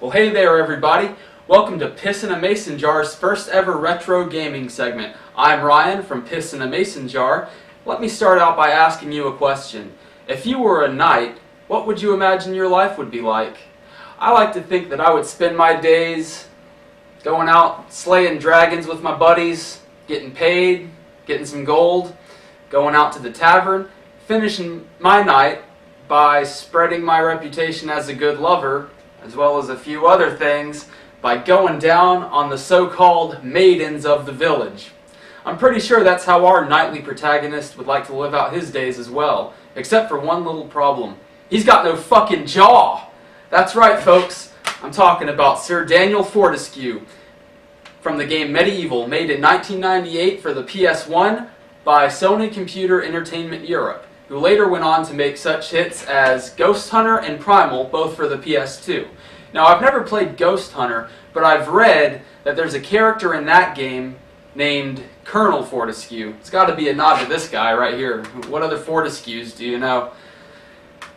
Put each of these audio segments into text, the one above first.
Well, hey there, everybody. Welcome to Piss in a Mason Jar's first ever retro gaming segment. I'm Ryan from Piss in a Mason Jar. Let me start out by asking you a question. If you were a knight, what would you imagine your life would be like? I like to think that I would spend my days going out slaying dragons with my buddies, getting paid, getting some gold, going out to the tavern, finishing my night by spreading my reputation as a good lover, as well as a few other things, by going down on the so-called maidens of the village. I'm pretty sure that's how our knightly protagonist would like to live out his days as well, except for one little problem. He's got no fucking jaw! That's right, folks. I'm talking about Sir Daniel Fortescue from the game Medieval, made in 1998 for the PS1 by Sony Computer Entertainment Europe, who later went on to make such hits as Ghost Hunter and Primal, both for the PS2. Now, I've never played Ghost Hunter, but I've read that there's a character in that game named Colonel Fortescue. It's got to be a nod to this guy right here. What other Fortescues do you know?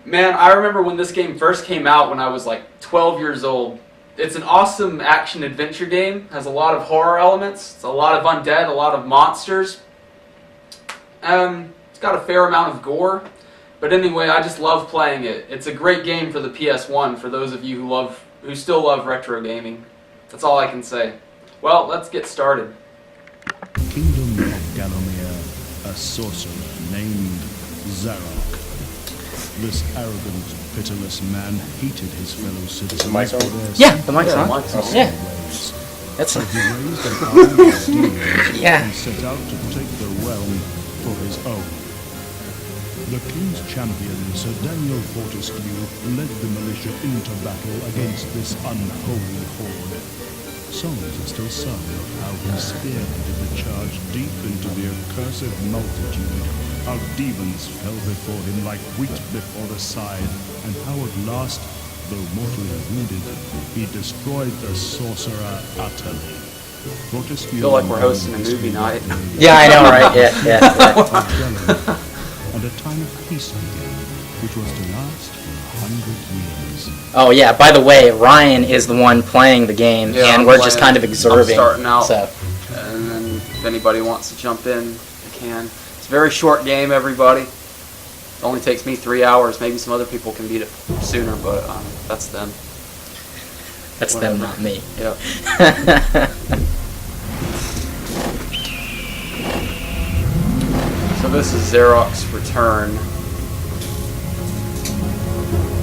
Man, I remember when this game first came out when I was like 12 years old. It's an awesome action-adventure game. Has a lot of horror elements. It's a lot of undead, a lot of monsters. It's got a fair amount of gore. But anyway, I just love playing it. It's a great game for the PS1 for those of you who still love retro gaming. That's all I can say. Well, let's get started. Kingdom of Gallomere, a sorcerer named Zarok. This arrogant, pitiless man hated his fellow citizens for their Yeah, the mic's on. Yeah. That's so he raised an army of demons Yeah. and set out to take the realm for his own. The king's champion, Sir Daniel Fortescue, led the militia into battle against this unholy horde. Songs are still sung of how he spearheaded the charge deep into the accursed multitude, how demons fell before him like wheat before the scythe, and how at last, though mortally wounded, he destroyed the sorcerer utterly. Fortescue I feel like we're hosting a movie night. Yeah, I know, right? Yeah. and a time of peace began, which was to last for 100 years. Oh yeah. By the way, Ryan is the one playing the game, Yeah, and I'm we're playing just kind of it. observing. I'm starting out, So. and then if anybody wants to jump in, they can. It's a very short game, everybody. It only takes me 3 hours. Maybe some other people can beat it sooner, but that's them. That's Whatever. them, not me. Yep. So this is Zarok's return.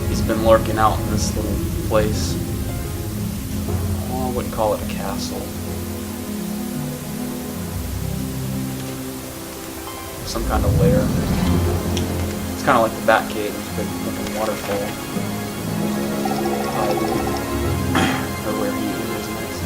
He's been lurking out in this little place. Well, I wouldn't call it a castle. Some kind of lair. It's kind of like the Batcave, it's a big looking waterfall. Or where he originates.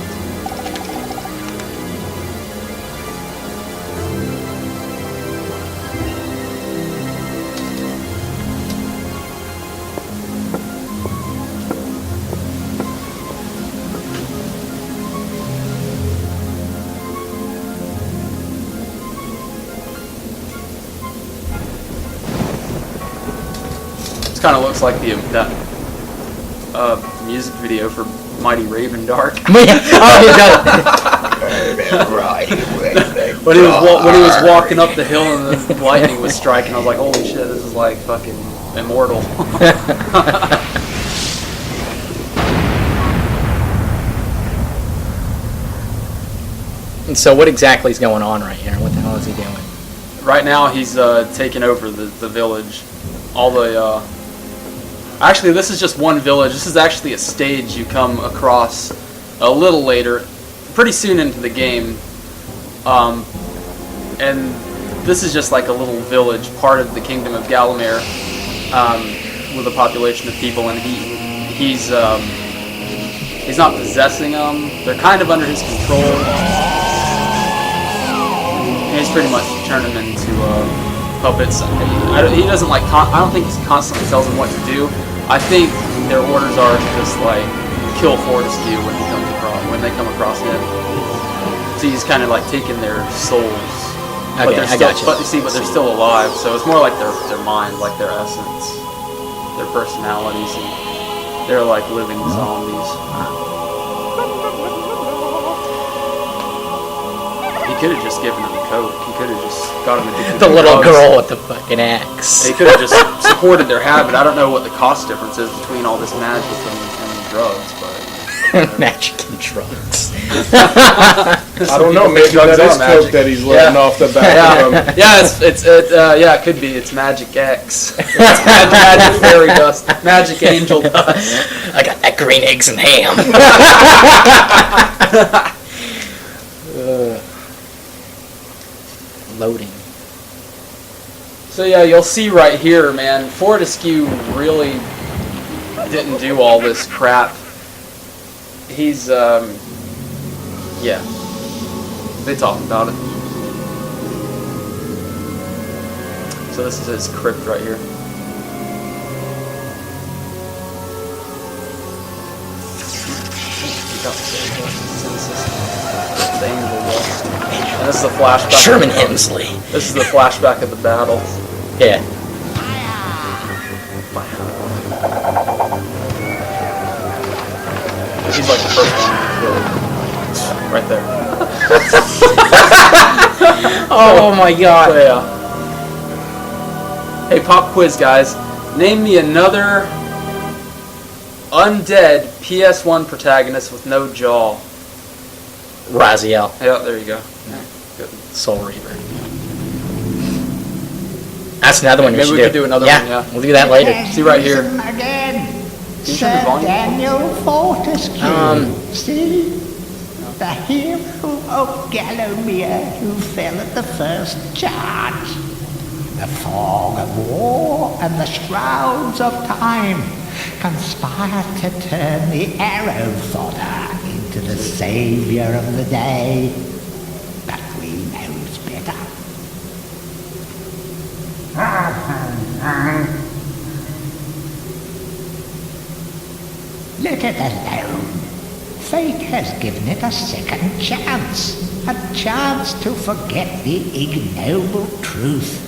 Kind of looks like that music video for Mighty Raven Dark. Oh, he does. When he was walking up the hill and the lightning was striking, I was like, holy shit, this is like fucking immortal. And so, what exactly is going on right here? What the hell is he doing? Right now, he's taking over the village. All the actually, this is just one village. This is actually a stage you come across a little later, pretty soon into the game. And this is just like a little village, part of the Kingdom of Gallomere, with a population of people, and he's not possessing them. They're kind of under his control. And he's pretty much turned them into puppets. He doesn't like. I don't think he constantly tells them what to do. I think their orders are to just like kill Fortescue when they come across him. So he's kind of like taking their souls. Okay, but they're I still, gotcha. but they're still alive. So it's more like their mind, like their essence, their personalities. And They're like living zombies. He could have just given him a coke. He could have just got him addicted The to little drugs. girl with the fucking axe. They could have just supported their habit. I don't know what the cost difference is between all this magic and drugs, but Magic and drugs. I don't know. Maybe drugs that are is magic. coke that he's letting off the back of him. Yeah, it could be. It's Magic X. It's magic fairy dust. Magic angel dust. I got that green eggs and ham. Loading. So yeah, you'll see right here, man, Fortescue really didn't do all this crap. He's, yeah. They talk about it. So this is his crypt right here. The angel dust. And this is the flashback. Sherman Hemsley. This is the flashback of the battle. Yeah. He's like the first one killed. Right there. Oh my god. So, yeah. Hey, pop quiz, guys. Name me another undead PS1 protagonist with no jaw. Raziel. Yeah, there you go. Yeah, good. Soul Reaver. That's another one you Maybe should we could do another one, yeah. We'll do that later. See right here. Again, Can you Sir turn the volume? Daniel Fortescue. See? The hero of Gallowmere who fell at the first charge. The fog of war and the shrouds of time conspired to turn the arrow fodder into the saviour of the day. But we knows better. Let it alone. Fate has given it a second chance. A chance to forget the ignoble truth.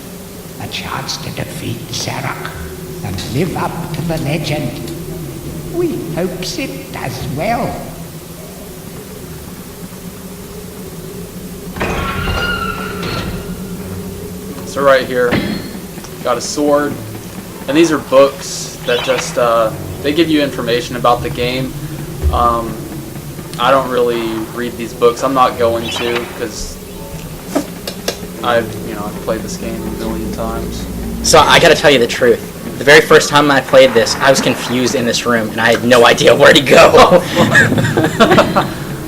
A chance to defeat Zarok and live up to the legend. We hopes it does well. So right here, got a sword, and these are books that just they give you information about the game. I don't really read these books. I'm not going to because I've played this game a million times. So I gotta tell you the truth. The very first time I played this, I was confused in this room and I had no idea where to go.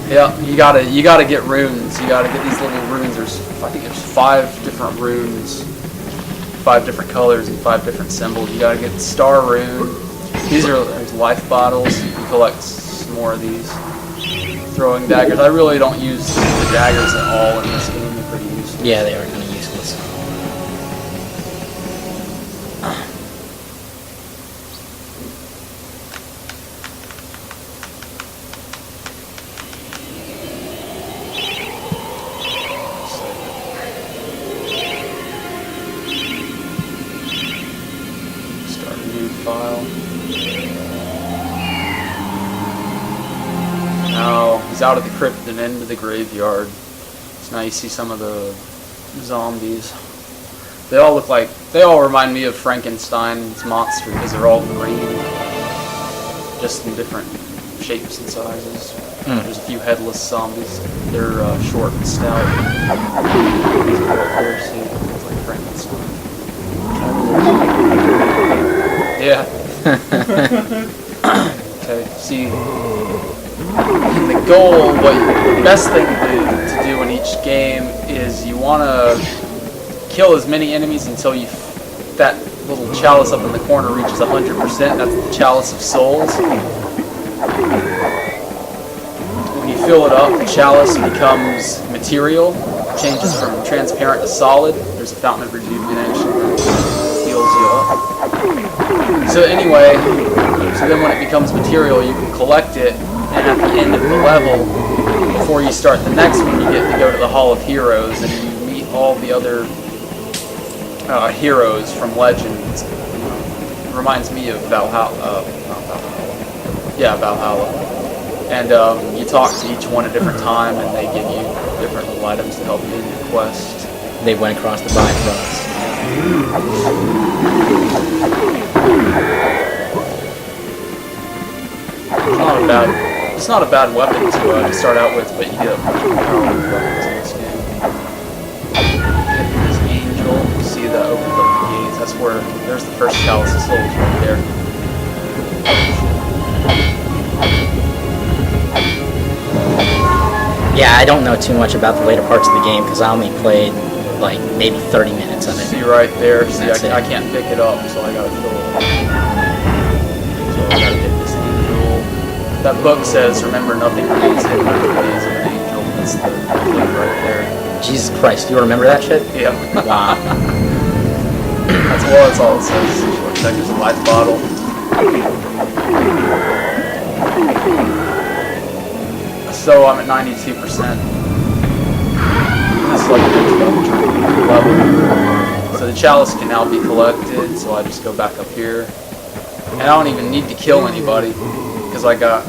Yeah, you gotta get runes. You gotta get these little runes. I think there's 5 different runes, 5 different colors and 5 different symbols. You gotta get the star rune. There's life bottles. You collect some more of these. Throwing daggers. I really don't use the daggers at all in this game. They're pretty useless. Yeah, they are kind of useless. Start a new file. Now he's out of the crypt and into the graveyard. So now you see some of the zombies. They all remind me of Frankenstein's monster because they're all green, just in different shapes and sizes. There's a few headless zombies. They're short and stout. Here, see, it's like Frankenstein. Yeah. Okay. See, the goal, the best thing to do in each game is you want to kill as many enemies until that little chalice up in the corner reaches 100%. That's the chalice of souls. When you fill it up, the chalice becomes material, changes from transparent to solid. There's a fountain of rejuvenation that heals you up. So anyway, then when it becomes material, you can collect it, and at the end of the level, before you start the next one, you get to go to the Hall of Heroes, and you meet all the other heroes from Legends. It reminds me of Valhalla. Yeah, Valhalla. And you talk to each one at a different time, and they give you different little items to help you in your quest. They went across the Bifrost. It's not a bad weapon to start out with, but you get much more powerful weapons in this game. This angel, you see that opens up the gates. That's where there's the first chalice of souls right there. Yeah, I don't know too much about the later parts of the game because I only played like maybe 30 minutes of it. See right there. See, That's it. I can't pick it up, so I gotta kill it. So I gotta get this angel. That book says, "Remember, nothing remains hidden under the gaze of an angel." That's the clip right there. Jesus Christ, do you remember that shit? Yeah. Wow. That's all it says. Looks like there's a life bottle. So I'm at 92%. This is like an introductory level. So the chalice can now be collected, so I just go back up here. And I don't even need to kill anybody, because I got,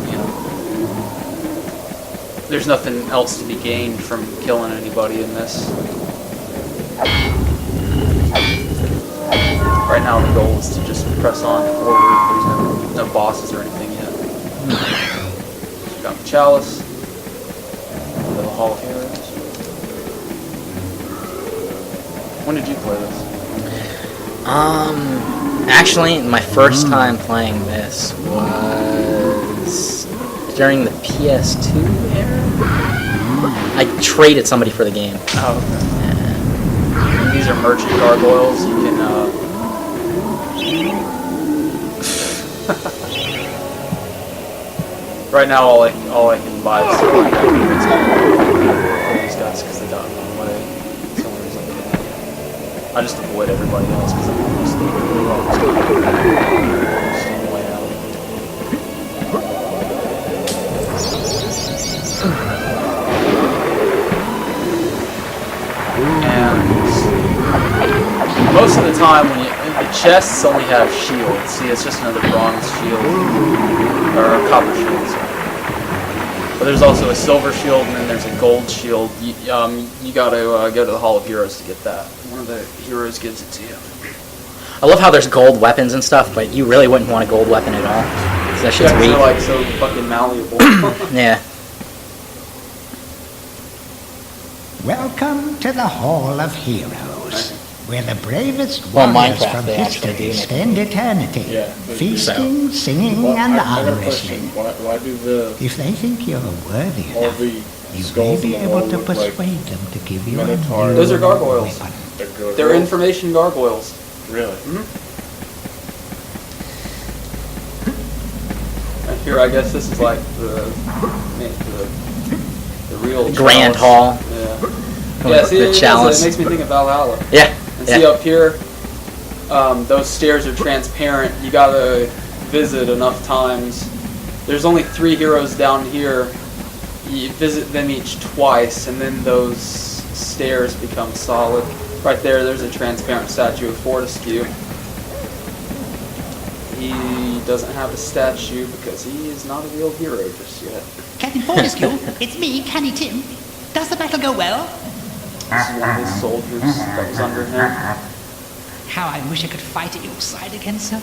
there's nothing else to be gained from killing anybody in this. Right now the goal is to just press on forward. There's no bosses or anything yet. Got the chalice. The Hall of Heroes. When did you play this? Actually, my first time playing this was during the PS2 era. I traded somebody for the game. Oh, okay. And these are merchant gargoyles. You can, right now, all I can buy is these guys because they got in my way. That's the only reason I can. I just avoid everybody else because I'm almost the way out. And most of the time, when the chests only have shields. See, it's just another bronze shield or a copper shield. Sorry. But there's also a silver shield, and then there's a gold shield. You gotta go to the Hall of Heroes to get that. One of the heroes gives it to you. I love how there's gold weapons and stuff, but you really wouldn't want a gold weapon at all. 'Cause that shit's Yeah, 'cause weak. they're like so fucking malleable. Yeah. Welcome to the Hall of Heroes, where the bravest Well, warriors Minecraft, from they actually history do make spend eternity, Yeah, they do. feasting, singing, Well, and I got a arm question. wrestling. Why do the If they think you're worthy all enough, the you may skulls be on the able wall to look like persuade them to give you a Minotaurs? Those are gargoyles. weapon. good? They're information gargoyles. Really? And here, I guess this is like the real Grand chalice. Hall. Yeah. With Yeah, see, the it chalice. makes me think of Valhalla. Yeah. And yeah. see up here, those stairs are transparent. You gotta visit enough times. There's only 3 heroes down here. You visit them each twice, and then those stairs become solid. Right there's a transparent statue of Fortescue. He doesn't have a statue because he is not a real hero just yet. Captain Fortescue, it's me, Canny Tim. Does the battle go well? This is one of his soldiers that was under him. How I wish I could fight at your side again, sir.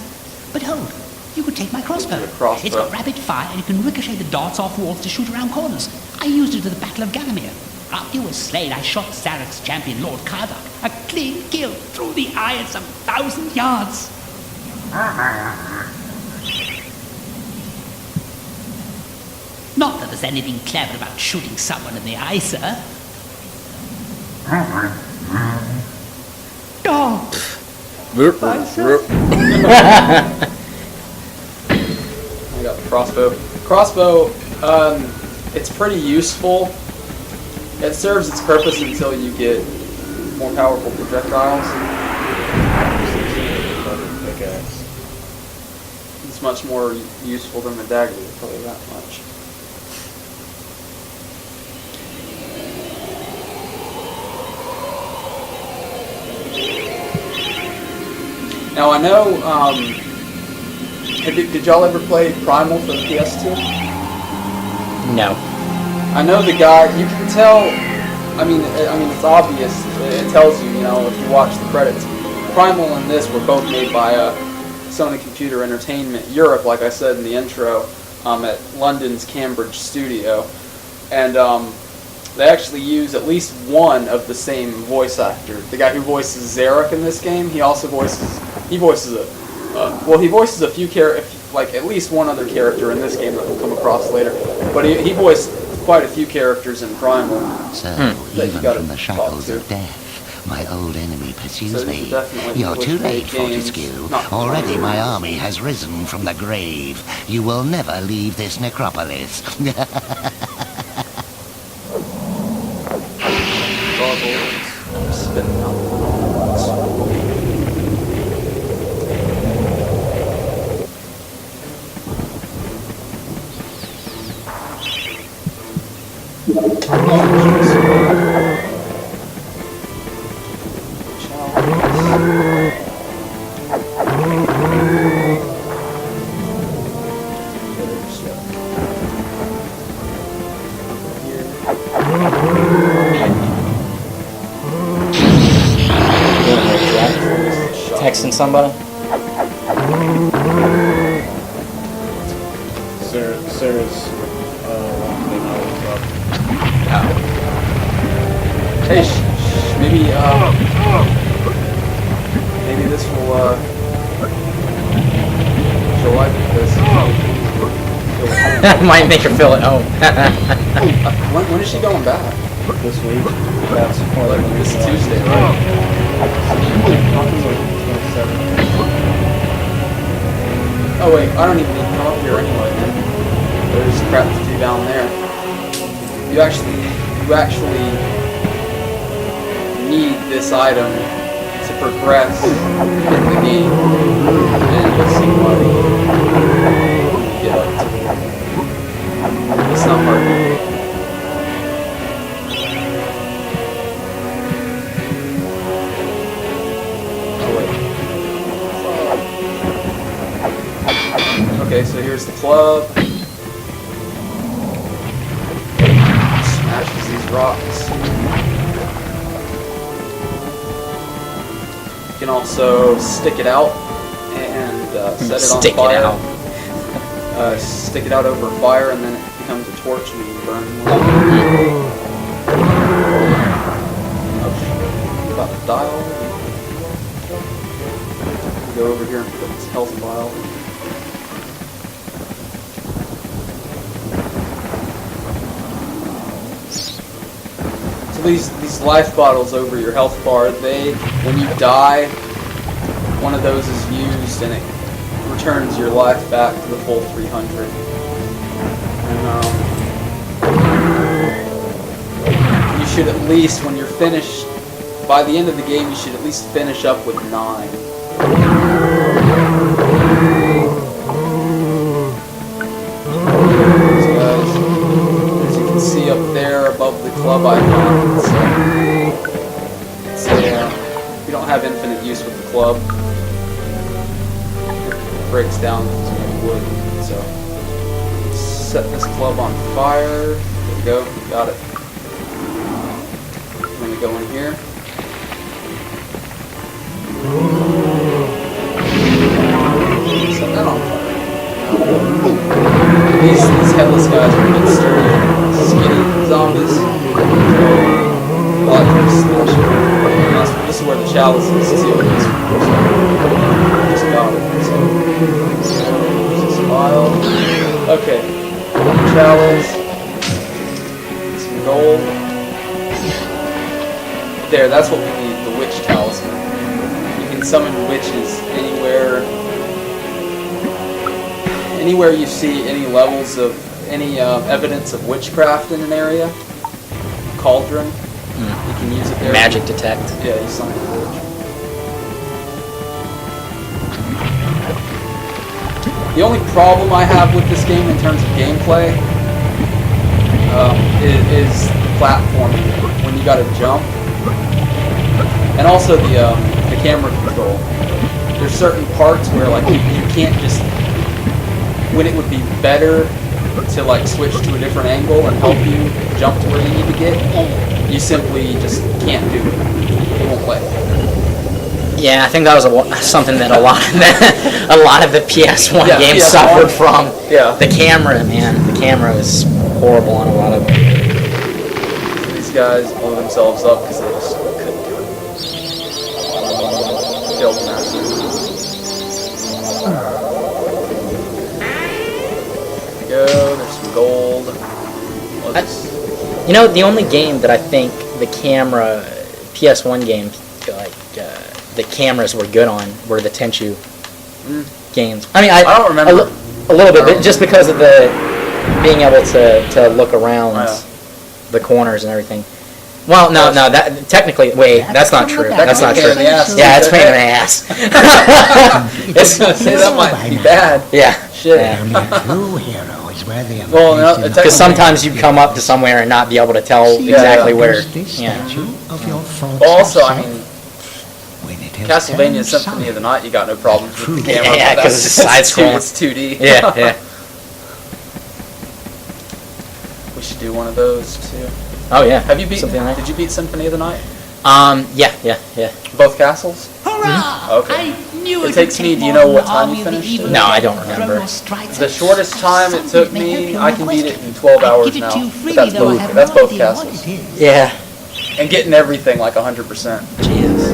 But hold, you could take my crossbow. The crossbow. It's got rapid fire and you can ricochet the darts off walls to shoot around corners. I used it at the Battle of Gallowmere. After you were slain, I shot Zarek's champion, Lord Kardak. A clean kill through the eye at some 1,000 yards. Not that there's anything clever about shooting someone in the eye, sir. Oh, I got the crossbow. Crossbow, it's pretty useful. It serves its purpose until you get more powerful projectiles. Pickaxe. It's much more useful than the dagger, I'll tell you that much. Now I know Did y'all ever play Primal for the PS2? No. I know the guy. You can tell. I mean, it's obvious. It tells you, you know, if you watch the credits. Primal and this were both made by Sony Computer Entertainment Europe, like I said in the intro, at London's Cambridge studio, and they actually use at least one of the same voice actor. The guy who voices Zarek in this game, he voices a few like at least one other character in this game that we'll come across later. But he voiced quite a few characters in Primal. So, that even you gotta from the talk shackles to. of death, my old enemy pursues So these me. are definitely You're too late, games, Fortescue. not Already my army has risen from the grave. You will never leave this necropolis. Goggles, spinning out. Texting somebody? Sarah's Hey, maybe this will she'll like this. Might make her feel at home. When is she going back? this week. That's Like this Tuesday, right? Oh wait, I don't even need to come up here anyway, man. There's crap to do down there. You actually need this item to progress in the game, and you'll see why. Get up to it. It's not hard. Okay, so here's the club. Smashes these rocks. You can also stick it out and set it on Stick fire. it out. Stick it out over fire, and then it becomes a torch and you burn one. Oh, about to die already. Go over here and put this health vial. So these life bottles over your health bar, when you die, one of those is used and it returns your life back to the full 300. And you should at least, when you're finished, by the end of the game, you should at least finish up with 9. So guys, as you can see up there above the club icon, you don't have infinite use with the club. It breaks down to wood. So set this club on fire. There we go, got it. I'm gonna go in here. Set that on fire. These headless guys are a bit sturdy, skinny zombies. This is where the chalice is. See what it is. Just got it. So this vial. Okay. Chalice. Some gold. There, that's what we need, the witch talisman. You can summon witches anywhere you see any levels of any evidence of witchcraft in an area. Cauldron. You can use it there. Magic detect. Yeah, you summon a witch. The only problem I have with this game in terms of gameplay is platforming when you gotta jump, and also the camera control. There's certain parts where like you can't just when it would be better to like switch to a different angle and help you jump to where you need to get, you simply just can't do it. It won't let you. Yeah, I think that was something that a lot of the PS1 games PS1 suffered from. Yeah. The camera, man. The camera was horrible on a lot of them. These guys blow themselves up because they just couldn't do it. Killed master. There we go. There's some gold. You know, the only game that I think the camera, PS1 game, like the cameras were good on were the Tenchu games. I mean, I don't remember. A little bit, but just because of the being able to look around the corners and everything. Well, no, that technically, wait, that's not true. That's not true. Yeah, it's a pain in the ass. That might be bad. Yeah. Shit. True heroes were the Well, Because sometimes you come up to somewhere and not be able to tell exactly where. This Yeah. statue of your false Also, I self, mean, when it has Castlevania turned Symphony of the solid. Night, you got no problems with the camera. Yeah, but 'cause that's- it's side-scrolling. It's 2D. Yeah. We should do one of those too. Oh yeah. Have you beat? something like? Did you beat Symphony of the Night? Yeah. Both castles? Hurrah! Okay. I knew It could takes me- take do you more know than what an time you army of the finished evil it? No, I don't Lord. remember. Chronos strikes The at shortest time it took something may help me, you I can beat request it in 12 I'd hours give it now. to you But freely, that's though I both. have That's no both idea what castles. it is. Yeah. And getting everything like 100%. Jesus.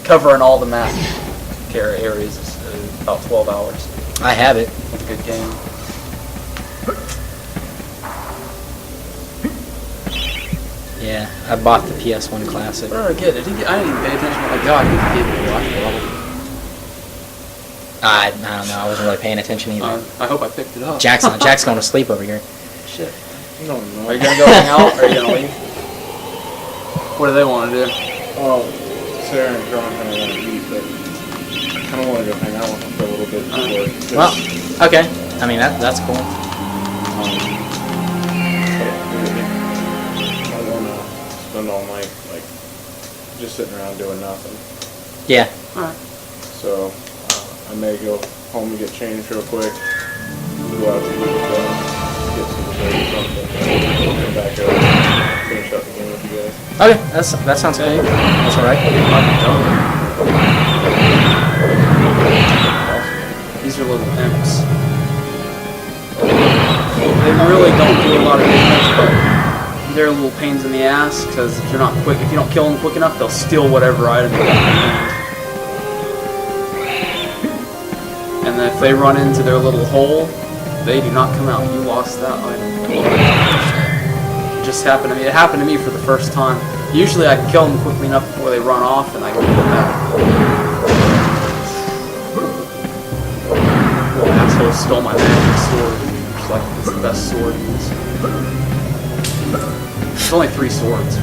Covering all the map areas is about 12 hours. I have it. It's a good game. Yeah, I bought the PS1 Classic. What did I get? I didn't even pay attention. Oh my god, he gave me a watch bottle. I don't know. I wasn't really paying attention either. I hope I picked it up. Jack's going to sleep over here. Shit. No, Are you gonna go hang out or are you gonna leave? What do they want to do? Oh, Sarah and John kind of want to eat, but I kind of want to go hang out with them for a little bit before. Well, okay. I mean that's cool. I want to spend all night like just sitting around doing nothing. Yeah. Alright. So I may go home and get changed real quick, go out to eat, get some dessert or something, come back up, finish up the game with you guys. Okay, that sounds good. That's all right. These are little imps. They really don't do a lot of damage, but they're little pains in the ass because if you don't kill them quick enough, they'll steal whatever item you got in your hand. And then if they run into their little hole, they do not come out. You lost that item. It just happened to me. It happened to me for the first time. Usually I can kill them quickly enough before they run off and I can get them back. Little asshole stole my magic sword. It's like, it's the best sword in this. There's only 3 swords.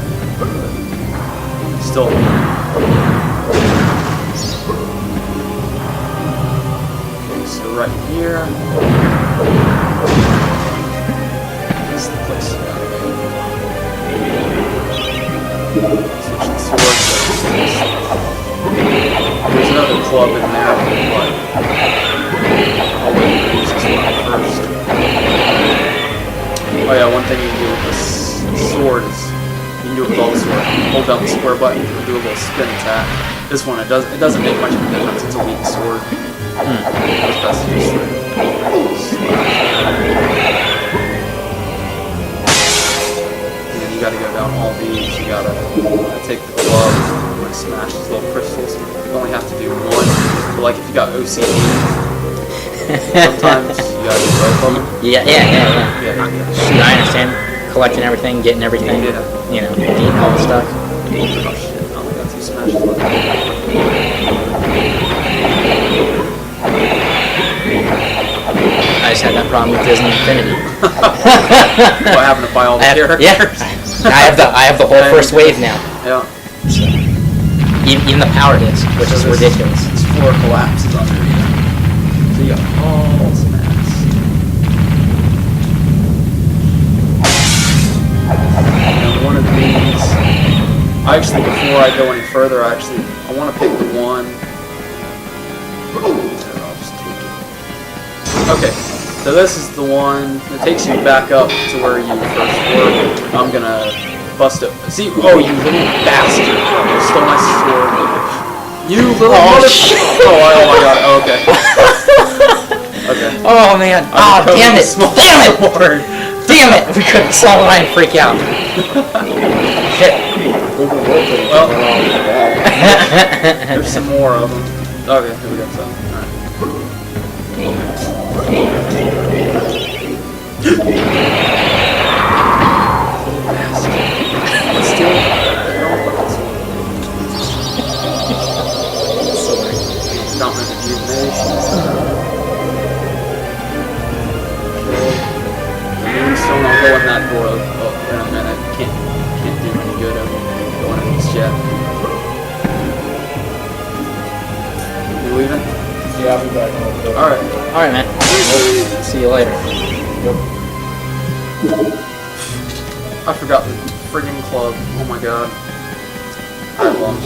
Still. Okay, so right here. This is the place you gotta go. Switch the swords. There's another club in there, but I'll wait to use this one first. Oh yeah, one thing you can do with this sword is you can do it with all the sword. Hold down the square button and do a little spin attack. This one it doesn't make much of a difference. It's a weak sword. It's best to use and then you gotta go down all these. You gotta take the glove and smash these little crystals. You only have to do one. But like if you got OCD, sometimes you gotta do both of them. Yeah. Yeah. Shoot, I understand. Collecting everything, getting everything. Yeah. You know, eating all the stuff. Oh shit, I only got 2 smashes left. I just had that problem with Disney Infinity. What happened to buy all the characters? Yeah. I have the whole first wave now. Yeah. Even the power disc, which is ridiculous. This floor collapses under you. So you got all smash. And one of these, before I go any further, I want to pick the one. I'll just take it. Okay, so this is the one that takes you back up to where you first were. I'm gonna bust it. See, oh, you little bastard! You stole my sword. You little mother. Oh my god. Oh, okay. Okay. Oh man. Oh damn it! Damn it! Damn it! We couldn't solve it and freak out. Shit. Well, there's some more of them. Okay, here we go. So, alright. Fountain of Rejuvenation. Moonstone, I'll go in that door. Oh, wait a minute. Can't do any good over going in this jet. You leaving? Yeah, I'll be back on the Alright. Alright, man. See you later. I forgot the friggin' club. Oh my god. I love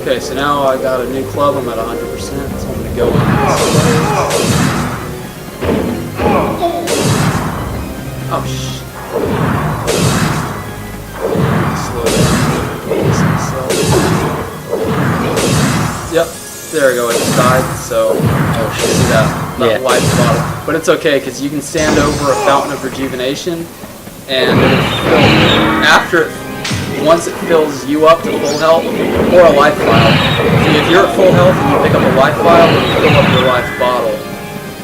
Okay, so now I got a new club. I'm at 100%, so I'm going to go in. Oh, shit. Slow down. Yep, there we go. I just died, so oh, see that life bottle. But it's okay, because you can stand over a fountain of rejuvenation, and after it, once it fills you up to full health, or a life vial. See, if you're at full health and you pick up a life vial, you fill up your life bottle.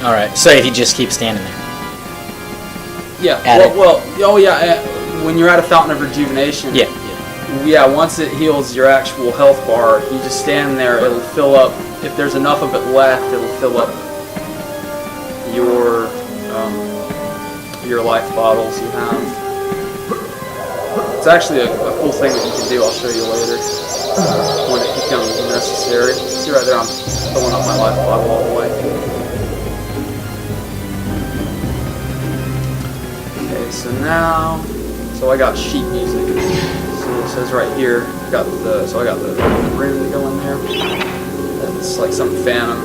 Alright, so if you just keep standing there. Yeah, when you're at a fountain of rejuvenation, yeah, once it heals your actual health bar, you just stand there, it'll fill up. If there's enough of it left, it'll fill up your life bottles you have. It's actually a cool thing that you can do. I'll show you later when it becomes necessary. See right there, I'm filling up my life bottle all the way. Okay, so now, I got sheet music. So it says right here, I got the room to go in there. It's like some phantom.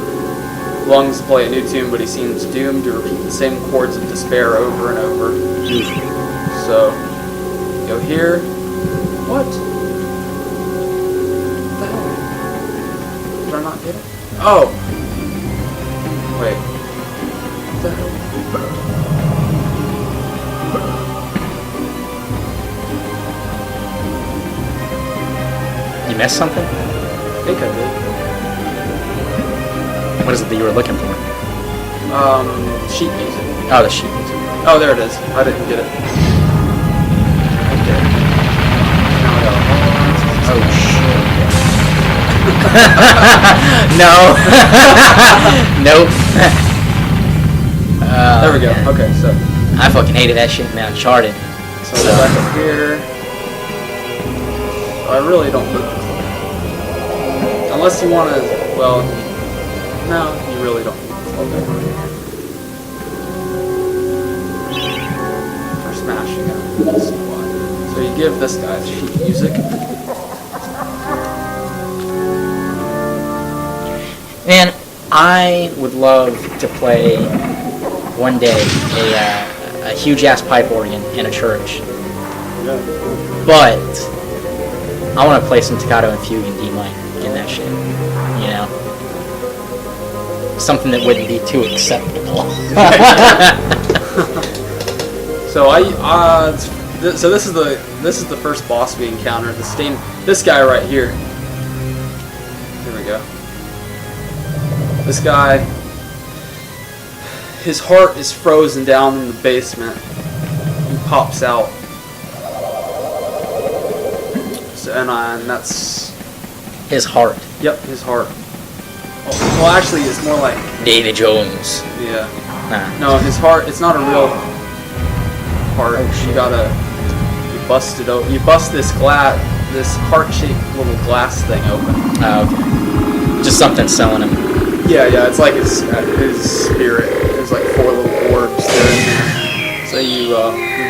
Lungs to play a new tune, but he seems doomed to repeat the same chords of despair over and over. So. Go here. What? What the hell? Did I not get it? Oh! Wait. What the hell? You missed something? I think I did. What is it that you were looking for? Sheet music. Oh, the sheet music. Oh, there it is. I didn't get it. Oh shit. No. Nope. There we go. Man. Okay, so. I fucking hated that shit, man. Uncharted. So go back up here. I really don't need the club. Unless you want to, well, no, you really don't need the club. For smashing it. Let's see why. So you give this guy the sheet music. Man, I would love to play one day a huge ass pipe organ in a church. But I want to play some Toccato and Fugue in D minor in that shit. You know, something that wouldn't be too acceptable. So so this is the first boss we encountered. This guy right here. Here we go. This guy, his heart is frozen down in the basement. He pops out. So, and that's His heart. Yep, his heart. Oh, well, actually, it's more like Davy Jones. yeah. Nah. No, his heart. It's not a real heart. You gotta bust it open. You bust this heart-shaped little glass thing open. Oh, okay. Just something selling him. Yeah, it's like his spirit. There's like 4 little orbs there in there. So you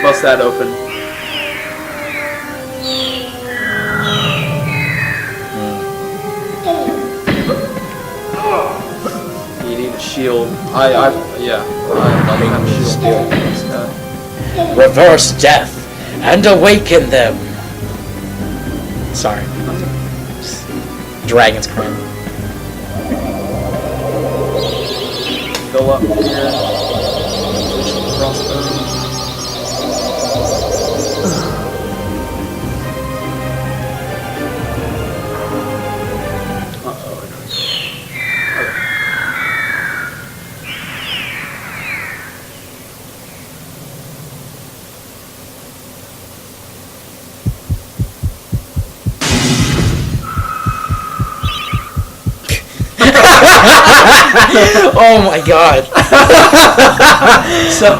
bust that open. You need a shield. I like to have a shield. This guy. Reverse death and awaken them. Sorry. Dragon's crown. Fill up here. Crossbow. Oh my god. So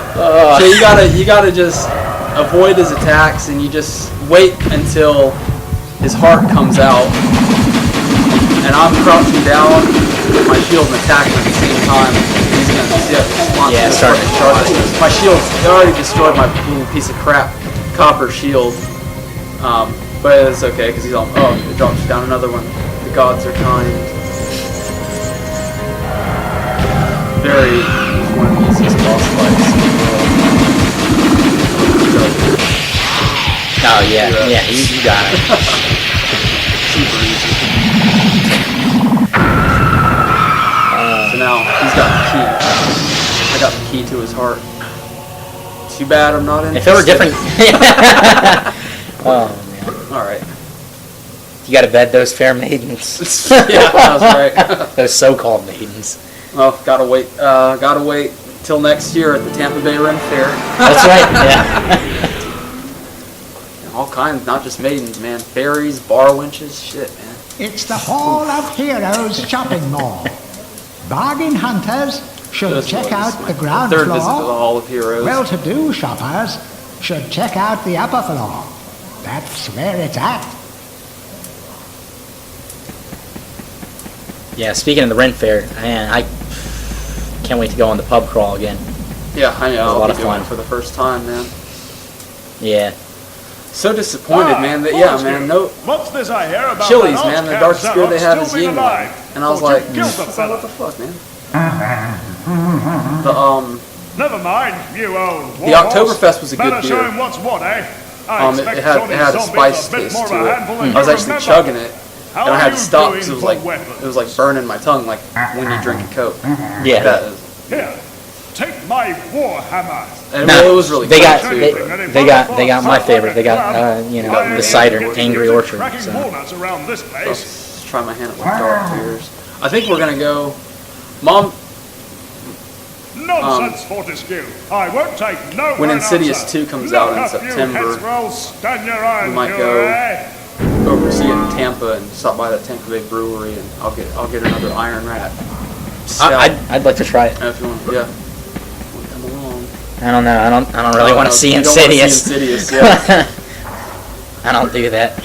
you gotta just avoid his attacks, and you just wait until his heart comes out. And I'm crouching down with my shield and attacking at the same time. He's gonna start to charge. My shield's already destroyed my little piece of crap copper shield. But it's okay because he's all it drops down another one. The gods are kind. Very one of the easiest boss fights in the world. Oh yeah, you got it. Super easy. So now he's got the key. I got the key to his heart. Too bad I'm not in. If it were different. Oh man. All right. You got to bed those fair maidens. Yeah, that was right. Those so-called maidens. Well, gotta wait till next year at the Tampa Bay Ren Fair. That's right. Yeah. All kinds, not just maidens, man. Fairies, bar wenches, shit, man. It's the Hall of Heroes shopping mall. Bargain hunters should This check was out my the ground third visit to the floor. Hall of Heroes. Well-to-do shoppers should check out the upper floor. That's where it's at. Yeah. Speaking of the Ren Fair, man, I can't wait to go on the pub crawl again. Yeah, I know. a I'll lot be of doing fun. it for the first time, man. Yeah. So disappointed, man. That no What's this I hear about Chili's, that man. The Oscar dark spirit they have Xerox is still being Yingling. alive? And I was Thought like, you killed the what fella. the fuck, man? Never mind, you old The Oktoberfest was a good Better show beer. him what's what, eh? It had a spice taste to it. I was actually chugging it, and I had to stop because it was like burning my tongue, like when you drink a Coke. Yeah. That is, Here, take my war hammer. and No, it was really they cool, got too. they got my favorite. They got the cider, Angry Orchard. Cracking So. walnuts around this place. Let's try my hand at my dark beers. I think we're gonna go. Mom, Nonsense, Fortescue. I won't take no when for an Insidious answer. 2 comes out in Look up, you September, headsroll, stand your iron, we might you, go eh? oversee it in Tampa and stop by that Tampa Bay brewery, and I'll get another Iron Rat. Stout. I'd like to try it. If you want, yeah. Come along. I don't know. I don't really want to see You don't wanna see Insidious. Insidious, yeah. I don't do that.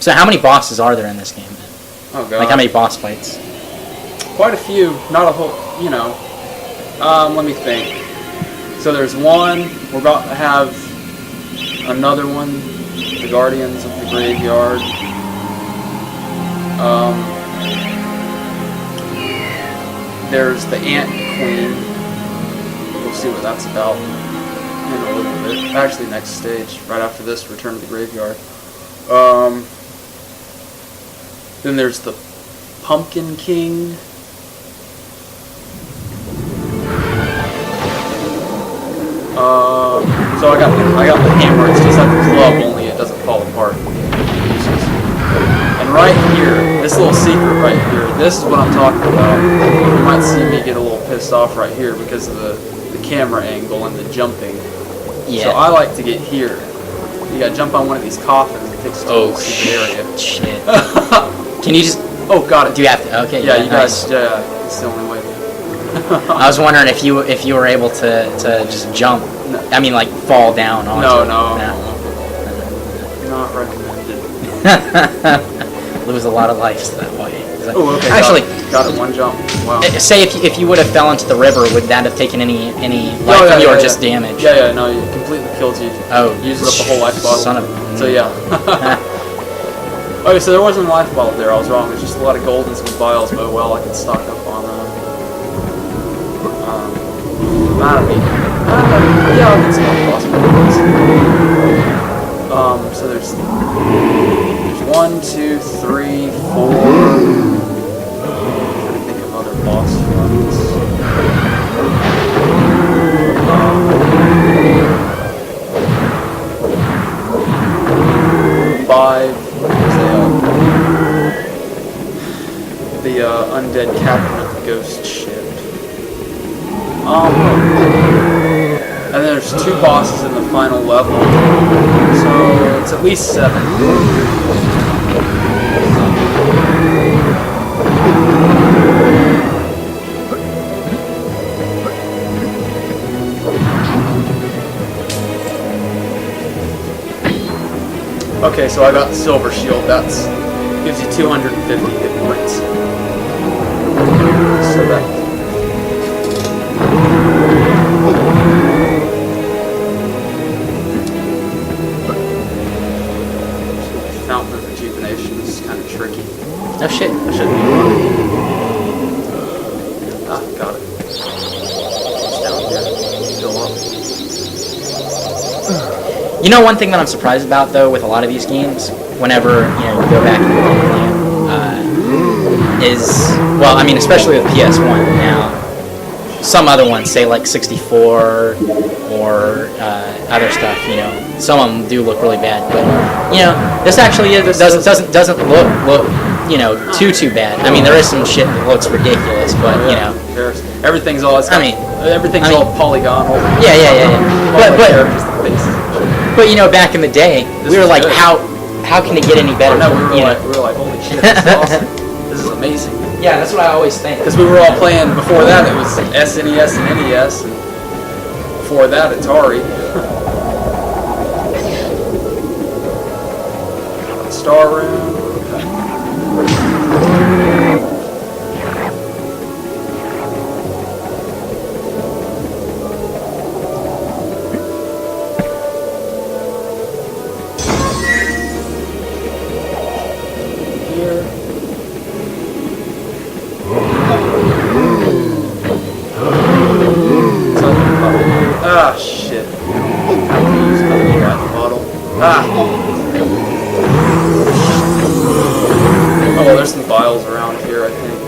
So how many bosses are there in this game? Oh god. Like how many boss fights? Quite a few. Not a whole. You know. Let me think. So there's one. We're about to have another one. The Guardians of the Graveyard. There's the Ant Queen. We'll see what that's about in a little bit. Actually, next stage, right after this, Return to the Graveyard. Then there's the Pumpkin King. So I got the hammer. It's just like the club, only it doesn't fall apart. And right here, this little secret right here, this is what I'm talking about. You might see me get a little pissed off right here because of the camera angle and the jumping. Yeah. So I like to get here. You gotta jump on one of these coffins and take us to a secret area. Shit. Can you just Oh, got it. Do you have to? Okay. Yeah, you nice. guys. Yeah, it's the only way. I was wondering if you were able to just jump. No. I mean, like fall down onto No, it. no. Not recommended. Lose a lot of lives that way. Oh, okay. Actually, got it. One jump. Wow. say if you would have fell into the river, would that have taken any life from you or just damage? Yeah, no, it completely killed you. Oh, uses up the whole life bottle. Son of. So yeah. Okay, so there wasn't a life bottle there. I was wrong. There's just a lot of gold and some vials. But well, I can stock up on yeah, I can stock possible. So there's 1, 2, 3, 4. Trying to think of other boss runs. 5. The undead captain of the ghost ship. And then there's 2 bosses in the final level, so it's at least 7. Okay, so I got the silver shield. That's gives you 250 hit points. So that. Fountain of Rejuvenation is kind of tricky. Oh shit. I shouldn't be running. Ah, got it. It's down here. Still up. You know, one thing that I'm surprised about though with a lot of these games, whenever you go back and play them, is well, I mean, especially with PS1 now. Some other ones, say like 64 or other stuff, some of them do look really bad, but this actually doesn't look too bad. I mean, there is some shit that looks ridiculous, but everything's all. Everything's all polygonal. Yeah. But back in the day, we were like, good. how can it get any better? No, we were like, holy shit, this is awesome. This is amazing. Yeah, that's what I always think. Because we were all playing, before that it was SNES and NES, and before that Atari. Star Room. Ah, shit. I can use another life bottle. Ah! Oh, well, there's some vials around here, I think.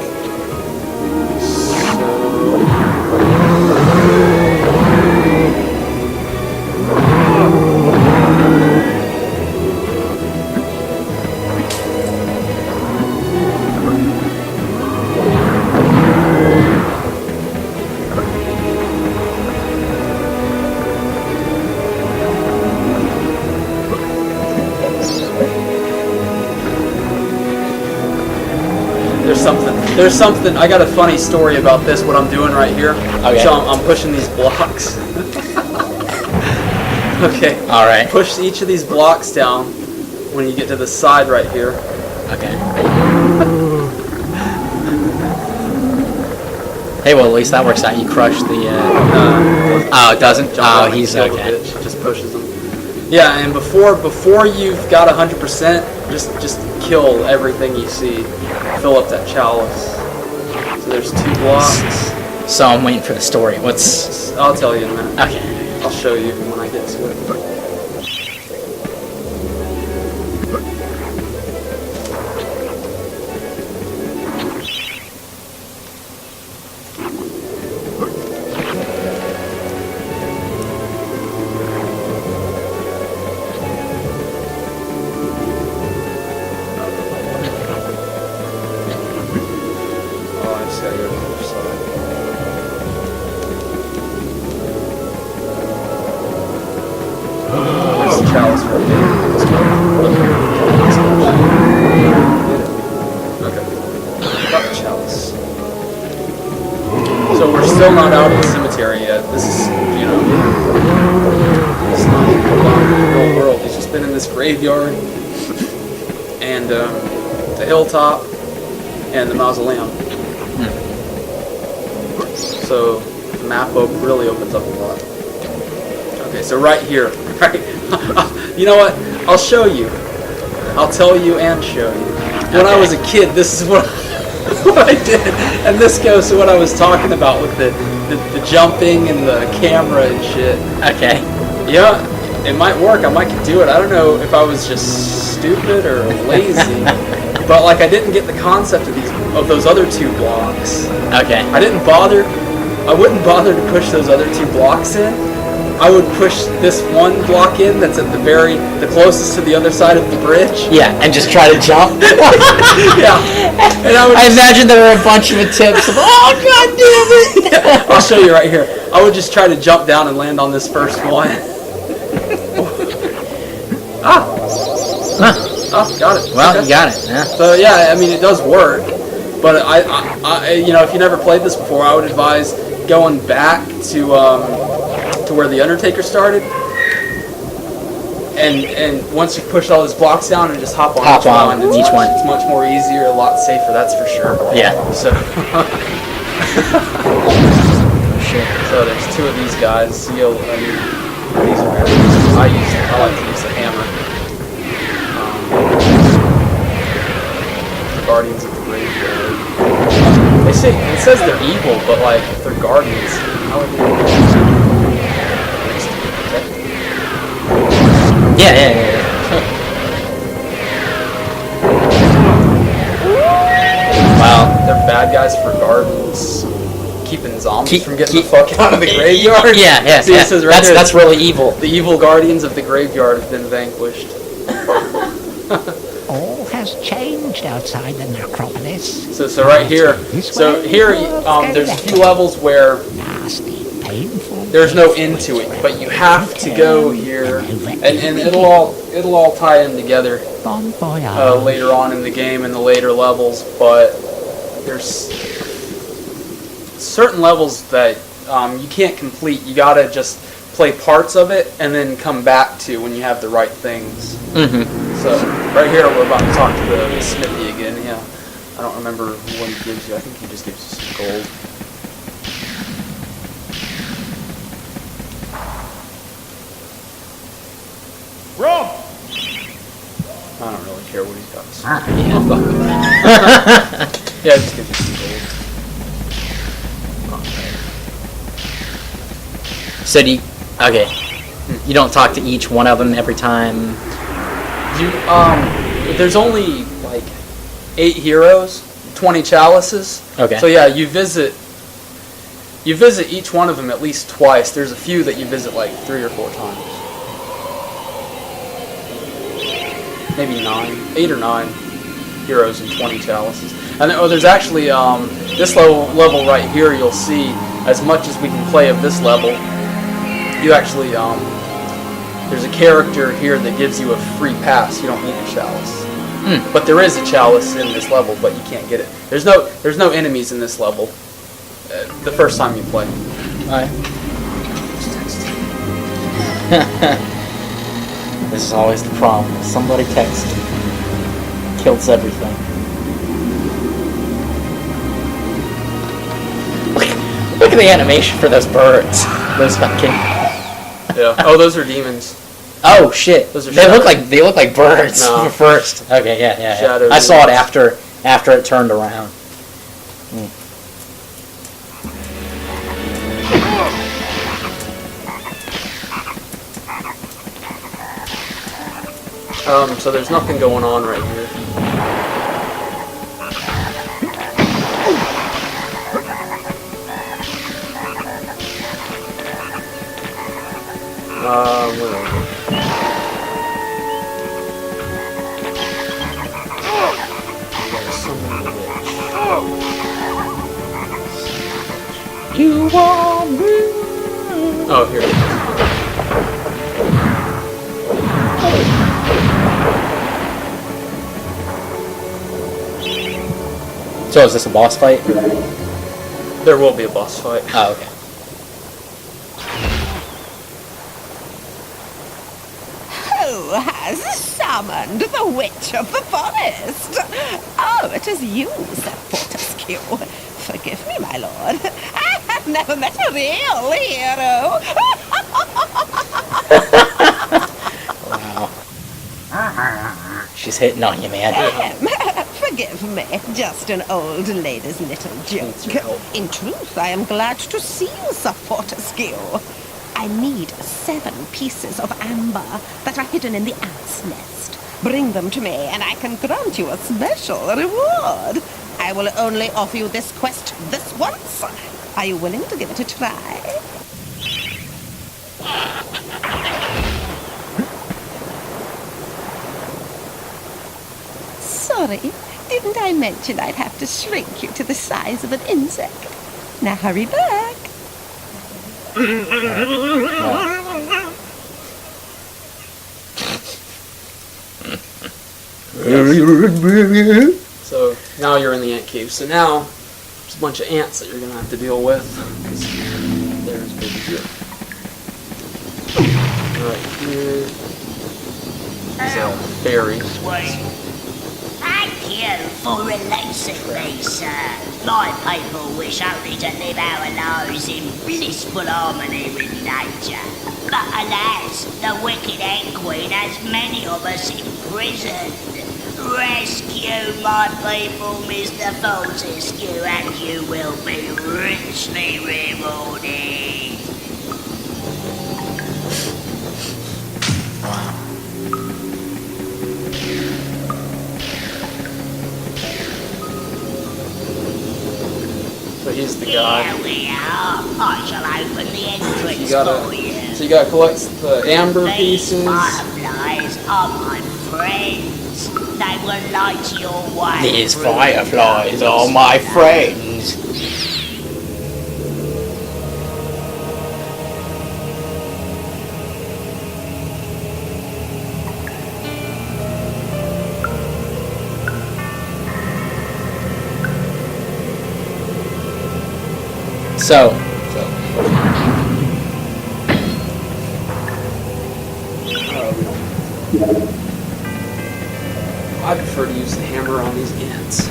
There's something. I got a funny story about this. What I'm doing right here. Okay. So I'm pushing these blocks. Okay. All right. Push each of these blocks down when you get to the side right here. Okay. Hey, well, at least that works out. You crush the. Oh, it doesn't. Oh, he's okay. Just pushes them. Yeah, and before you've got 100%, just kill everything you see. Fill up that chalice. So there's 2 blocks. So I'm waiting for the story. I'll tell you in a minute. Okay. I'll show you when I get to it. Chalice for a bit. Okay. still not out of the cemetery yet. This is, you know, it's not in the real world. He's just been in this graveyard and the hilltop and the mausoleum. So the map really opens up a lot. Okay, so right here, right? You know what? I'll show you. I'll tell you and show you. When I was a kid, this is what I did, and this goes to what I was talking about with the jumping and the camera and shit. Okay. Yeah, it might work. I might could do it. I don't know if I was just stupid or lazy, but like I didn't get the concept of those other 2 blocks. Okay. I wouldn't bother to push those other 2 blocks in. I would push this 1 block in that's at the closest to the other side of the bridge. Yeah, and just try to jump. Yeah. And I imagine there were a bunch of tips of, oh, god damn it! Yeah, I'll show you right here. I would just try to jump down and land on this first one. Oh, got it. Well, Okay. you got it. Yeah. So yeah, I mean it does work, but I you know, if you never played this before, I would advise going back to where the Undertaker started, and once you push all those blocks down and just hop on each one. It's much more easier, a lot safer. That's for sure. Yeah. So. So there's 2 of these guys. These are I like to use the hammer. The Guardians of the Graveyard. It says they're evil, but like if they're guardians, how would they? Yeah. Wow. They're bad guys for gardens, keeping zombies from getting the fuck out of the graveyard. Yeah. See, it says right here, that's really evil. the evil guardians of the graveyard have been vanquished. All has changed outside the necropolis. So right here, there's a few levels where Nasty, painful. there's no end to it, but you have to go here, and it'll all tie in together Bon voyage. later on in the game in the later levels. But there's certain levels that you can't complete. You gotta just play parts of it and then come back to when you have the right things. So right here we're about to talk to the smithy again. Yeah, I don't remember what he gives you. I think he just gives you some gold. Rob! I don't really care what he's got to say. Yeah. Yeah, just gives you some gold. So you don't talk to each one of them every time. There's only like 8 heroes, 20 chalices. Okay. So yeah, you visit each one of them at least twice. There's a few that you visit like 3 or 4 times. Maybe 8 or 9 heroes and 20 chalices. And there's actually this level right here. You'll see as much as we can play of this level. You actually there's a character here that gives you a free pass. You don't need a chalice. But there is a chalice in this level, but you can't get it. There's no enemies in this level. The first time you play. Alright. This is always the problem. Somebody texting. Kills everything. Look at the animation for those birds. Those fucking. Yeah. Oh, those are demons. Oh shit! Those are they look like birds No. first. Okay, yeah. Shadow I saw it demons. after it turned around. So there's nothing going on right here. Where are we? You want me? Oh, here it is. So is this a boss fight? There will be a boss fight. Oh, okay. Who has summoned the witch of the forest? Oh, it is you, Sir Fortescue. Forgive me, my lord. I have never met a real hero. Wow. She's hitting on you, man. Forgive me, just an old lady's little joke. In truth, I am glad to see you, Sir Fortescue. I need 7 pieces of amber that are hidden in the ant's nest. Bring them to me, and I can grant you a special reward. I will only offer you this quest this once. Are you willing to give it a try? Sorry, didn't I mention I'd have to shrink you to the size of an insect? Now hurry back. So now you're in the ant cave. So now there's a bunch of ants that you're gonna have to deal with. There's baby here. Right here is a fairy. Thank you for releasing me, sir. My people wish only to live our lives in blissful harmony with nature. But alas, the wicked Ant Queen has many of us imprisoned. Rescue my people, Mr. Fortescue, and you will be richly rewarded. So he's the guy. Here we are. I shall open the entrance You gotta, for you. so you gotta collect the amber These pieces. fireflies are my friends. They will light your way. These through fireflies the are my friends. So, I prefer to use the hammer on these ants.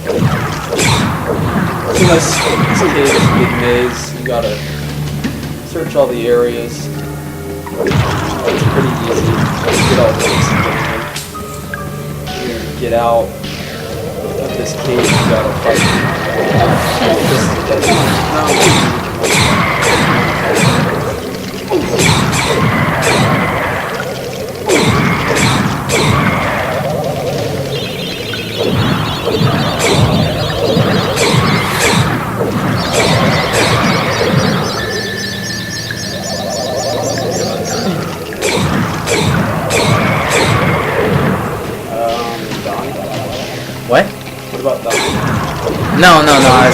So this cave is a big maze. You gotta search all the areas. It's pretty easy. Get all this. Get out of this cave. You gotta fight. This is the dead. what? What about that? No.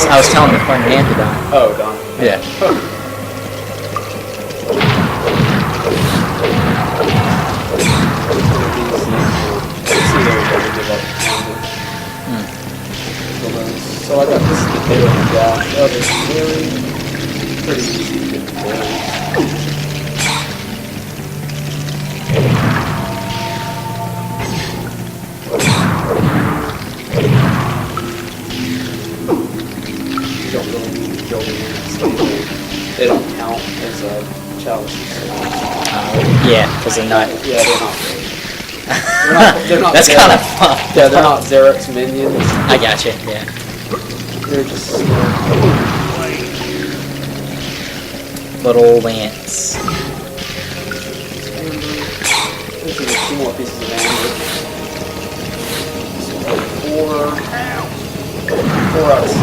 I was telling the fun hand to die. Oh, Don. Yeah. So I got this is the tail of the dash. Oh, there's very pretty easy to get the berries. You don't really need to kill them. They don't count as chalices. Yeah, because they're not. Yeah, they're not great. They're not That's kind of fun. Yeah, they're not Xeric's minions. I gotcha, yeah. They're just Little ants. There's 2 more pieces of amber. So 4 out of 6.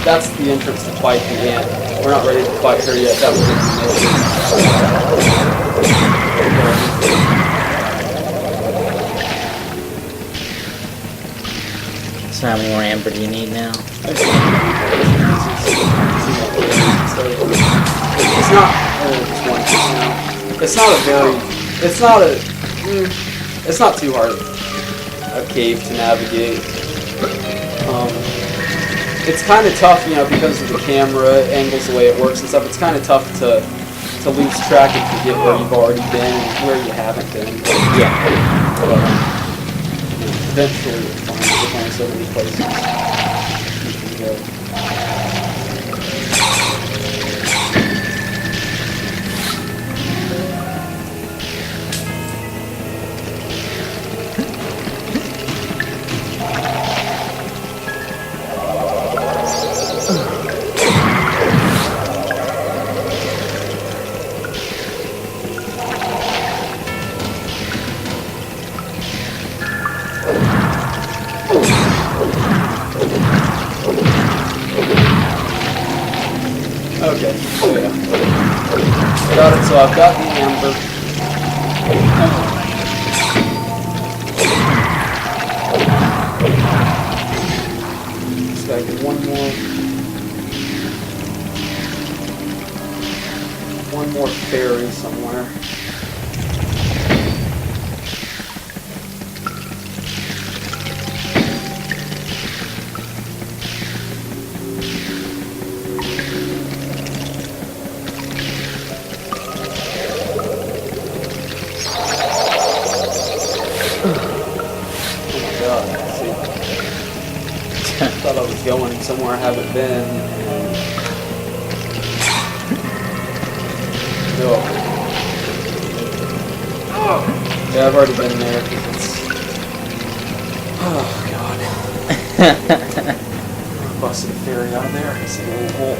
That's the entrance to fight the ant. We're not ready to fight her yet. That was So how many more amber do you need now? the not just one piece now. It's not a very, it's not too hard a cave to navigate. It's kind of tough, you know, because of the camera angles, the way it works and stuff. It's kind of tough to lose track and forget where you've already been and where you haven't been. But, yeah. Eventually you'll find it. There's only so many places you can go. Okay, so yeah. Got it, so I've got the amber. Just gotta get one more fairy somewhere. Thought I was going somewhere I haven't been, and no. Yeah, I've already been there because it's. Oh god. Busted a fairy out of there. It's a little hole.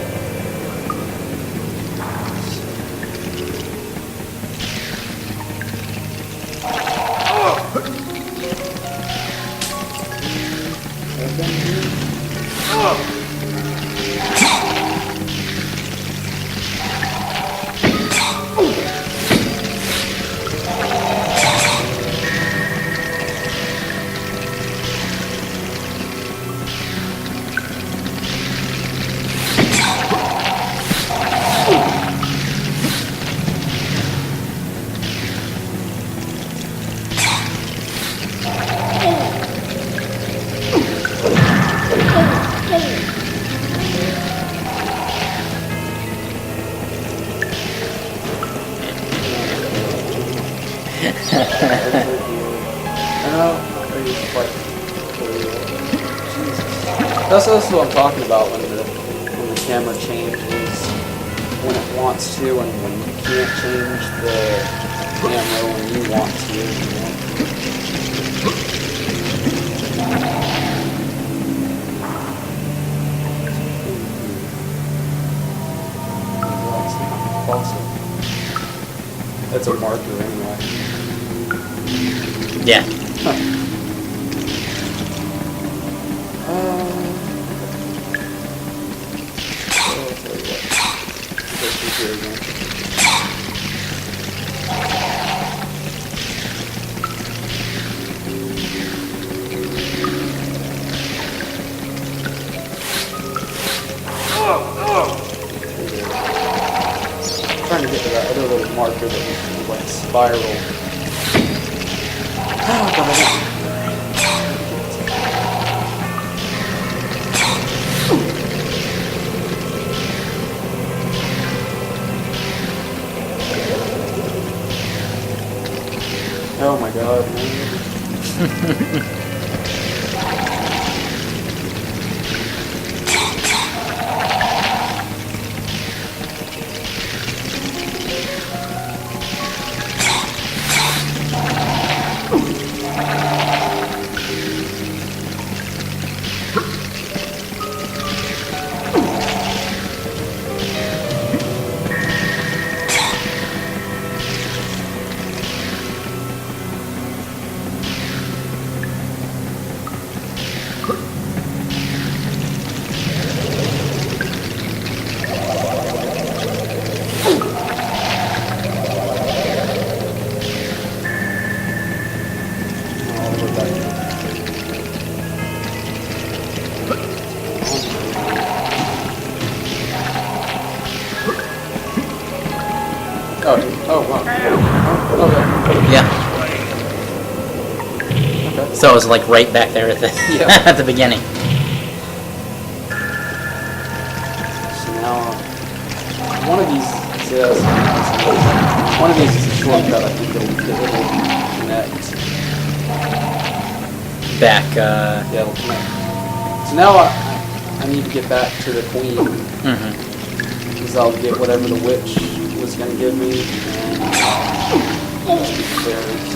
That's also what I'm talking about when the camera changes when it wants to and when you can't change the camera when you want to, you know? Awesome. That's a marker anyway. Yeah. Huh. Here again. Trying to get to that other little marker that we can like spiral. Oh, God. Oh my god, man. Oh, wow. Okay. Yeah. So it was like right back there at the Yeah. at the beginning. So now, one of these, see, one of these is a shortcut. I think it'll connect. Back. Yeah, it'll connect. So now I need to get back to the queen. Mhm. Because I'll get whatever the witch was going to give me. And there.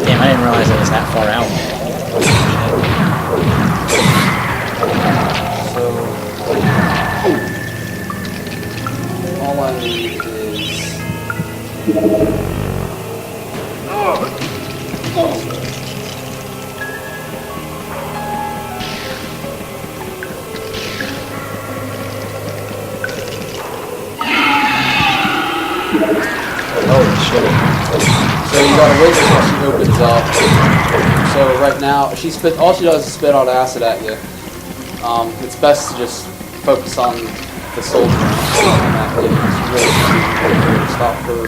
Damn, I didn't realize it was that far out. So, all I need is... Holy shit. So you gotta wait until she opens up. So right now, all she does is spit out acid at you. It's best to just focus on the soldier. It's really stop her.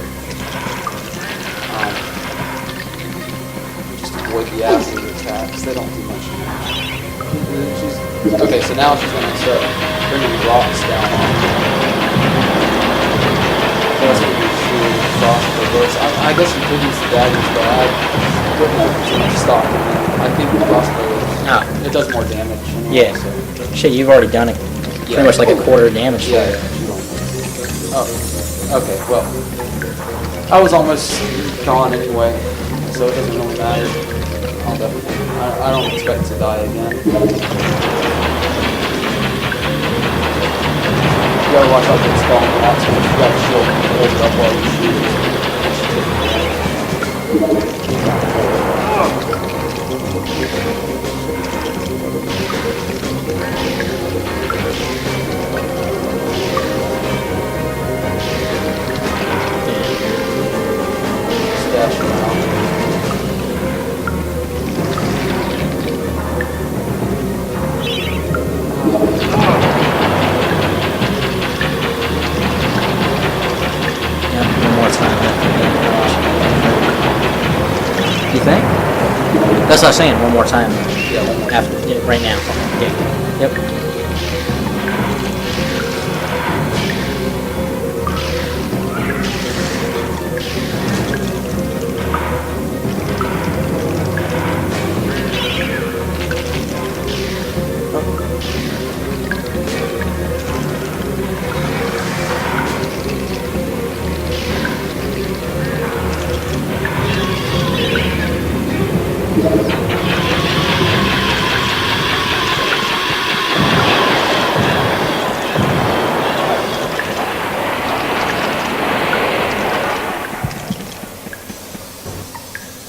Just avoid the acid attacks. They don't do much. Okay, so now she's gonna start bringing the rocks down on her. So that's gonna be crossbow bullets. I guess you could use the daggers, but I wouldn't have too much stock in it. I think the crossbow it does more damage. Yeah. So. Shit, you've already done it. Pretty much like a quarter damage. Yeah. Oh. Okay. Well, I was almost gone anyway, so it doesn't really matter. I'll definitely. I don't expect to die again. You gotta watch out for the spawn blocks, but you gotta shield and hold it up while you Stash around. One more time. You think? That's what I'm saying. One more time. Yeah, one more. After, right now. Yeah. Yep.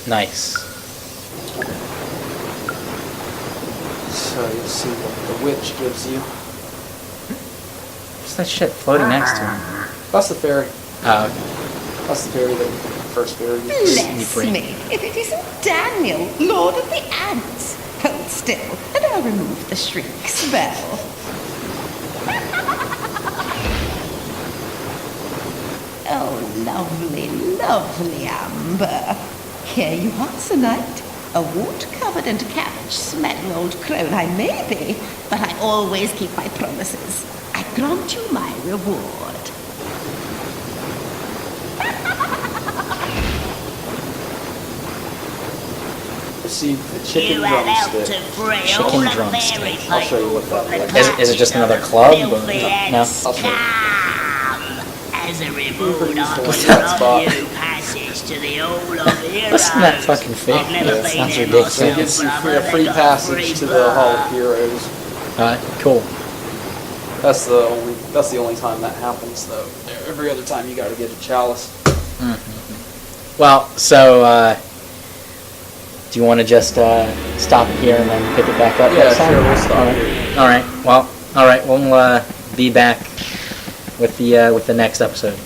Nice. So you'll see what the witch gives you. What's that shit floating next to him? That's the fairy. Oh, okay. That's the fairy, the first fairy. Bless me, if it isn't Daniel, Lord of the Ants. Hold still, and I'll remove the shrink spell. lovely, lovely amber. Here you are tonight. A wart-covered and cabbage-smelling old crone I may be, but I always keep my promises. I grant you my reward. Receive the chicken You had helped drumstick. to free Chicken all the drumstick. fairy I'll show you people what that from the looks like. Is it just clutches another of club? filthy and No. I'll show you. scum. As a reward, I useful will in that grant spot. you passage to the Hall of Heroes. Listen to that fucking thing. I've never Yeah, been sounds there ridiculous. So it myself, gives you but I've free, heard a free they got a passage free to the Hall of bar. Heroes. Alright, cool. That's the only time that happens though. Every other time you gotta get a chalice. Well, so, do you want to just stop here and then pick it back up Yeah, next time? sure, we'll stop here. Alright, well, alright, we'll be back with the next episode.